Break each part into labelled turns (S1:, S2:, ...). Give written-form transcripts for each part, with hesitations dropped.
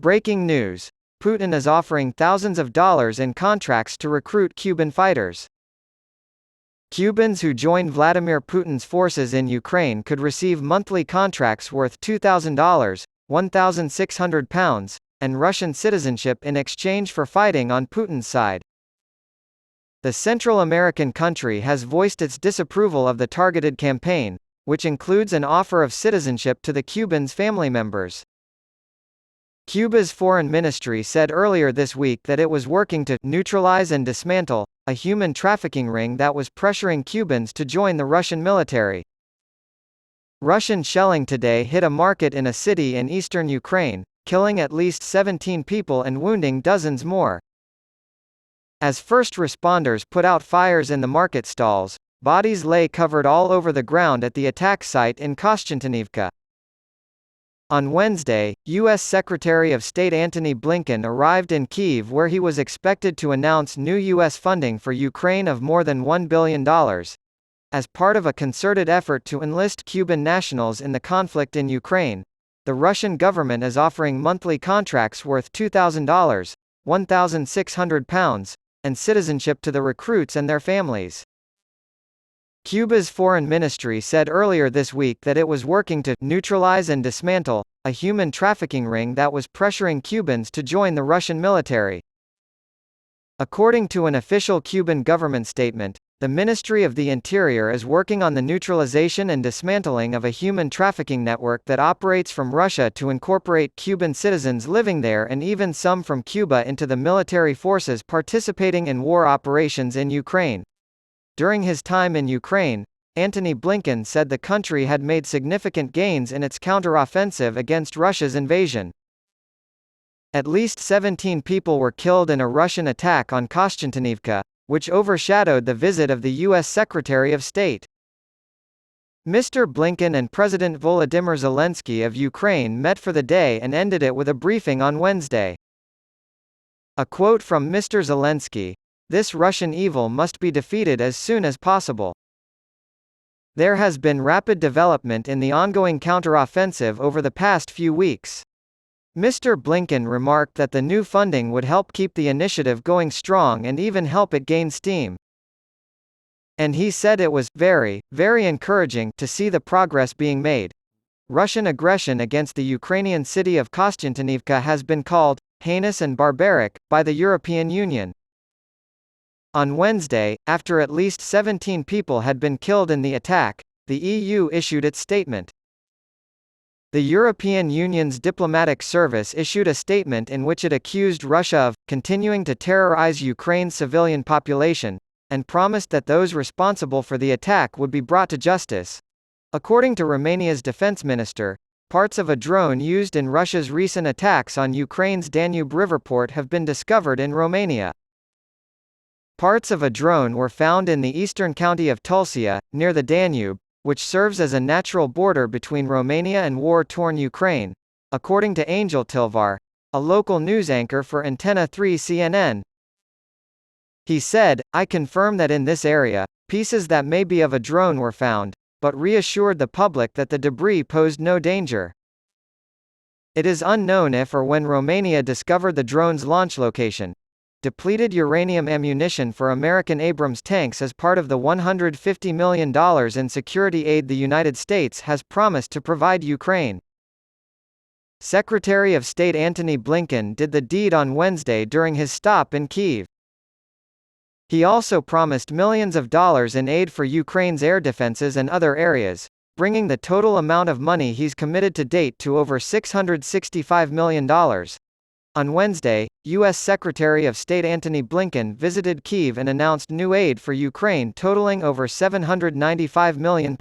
S1: Breaking news. Putin is offering thousands of dollars in contracts to recruit Cuban fighters. Cubans who join Vladimir Putin's forces in Ukraine could receive monthly contracts worth $2,000, £1,600, and Russian citizenship in exchange for fighting on Putin's side. The Central American country has voiced its disapproval of the targeted campaign, which includes an offer of citizenship to the Cubans' family members. Cuba's foreign ministry said earlier this week that it was working to neutralize and dismantle a human trafficking ring that was pressuring Cubans to join the Russian military. Russian shelling today hit a market in a city in eastern Ukraine, killing at least 17 people and wounding dozens more. As first responders put out fires in the market stalls, bodies lay covered all over the ground at the attack site in Kostiantynivka. On Wednesday, U.S. Secretary of State Antony Blinken arrived in Kyiv where he was expected to announce new U.S. funding for Ukraine of more than $1 billion, as part of a concerted effort to enlist Cuban nationals in the conflict in Ukraine. The Russian government is offering monthly contracts worth $2,000, £1,600, and citizenship to the recruits and their families. Cuba's foreign ministry said earlier this week that it was working to neutralize and dismantle a human trafficking ring that was pressuring Cubans to join the Russian military. According to an official Cuban government statement, the Ministry of the Interior is working on the neutralization and dismantling of a human trafficking network that operates from Russia to incorporate Cuban citizens living there and even some from Cuba into the military forces participating in war operations in Ukraine. During his time in Ukraine, Antony Blinken said the country had made significant gains in its counteroffensive against Russia's invasion. At least 17 people were killed in a Russian attack on Kostiantynivka, which overshadowed the visit of the U.S. Secretary of State. Mr. Blinken and President Volodymyr Zelensky of Ukraine met for the day and ended it with a briefing on Wednesday. A quote from Mr. Zelensky: "This Russian evil must be defeated as soon as possible. There has been rapid development in the ongoing counteroffensive over the past few weeks." Mr. Blinken remarked that the new funding would help keep the initiative going strong and even help it gain steam. And he said it was very, very encouraging to see the progress being made. Russian aggression against the Ukrainian city of Kostiantynivka has been called heinous and barbaric by the European Union. On Wednesday, after at least 17 people had been killed in the attack, the EU issued its statement. The European Union's diplomatic service issued a statement in which it accused Russia of continuing to terrorize Ukraine's civilian population, and promised that those responsible for the attack would be brought to justice. According to Romania's defense minister, parts of a drone used in Russia's recent attacks on Ukraine's Danube River port have been discovered in Romania. Parts of a drone were found in the eastern county of Tulcea, near the Danube, which serves as a natural border between Romania and war-torn Ukraine, according to Angel Tilvar, a local news anchor for Antenna 3 CNN. He said, "I confirm that in this area, pieces that may be of a drone were found, but reassured the public that the debris posed no danger." It is unknown if or when Romania discovered the drone's launch location. Depleted uranium ammunition for American Abrams tanks as part of the $150 million in security aid the United States has promised to provide Ukraine. Secretary of State Antony Blinken did the deed on Wednesday during his stop in Kyiv. He also promised millions of dollars in aid for Ukraine's air defenses and other areas, bringing the total amount of money he's committed to date to over $665 million. On Wednesday, U.S. Secretary of State Antony Blinken visited Kyiv and announced new aid for Ukraine totaling over £795 million.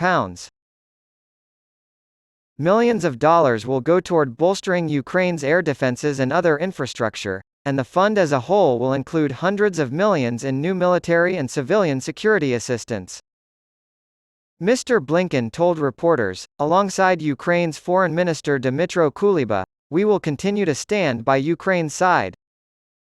S1: Millions of dollars will go toward bolstering Ukraine's air defenses and other infrastructure, and the fund as a whole will include hundreds of millions in new military and civilian security assistance. Mr. Blinken told reporters, alongside Ukraine's Foreign Minister Dmytro Kuleba, "We will continue to stand by Ukraine's side."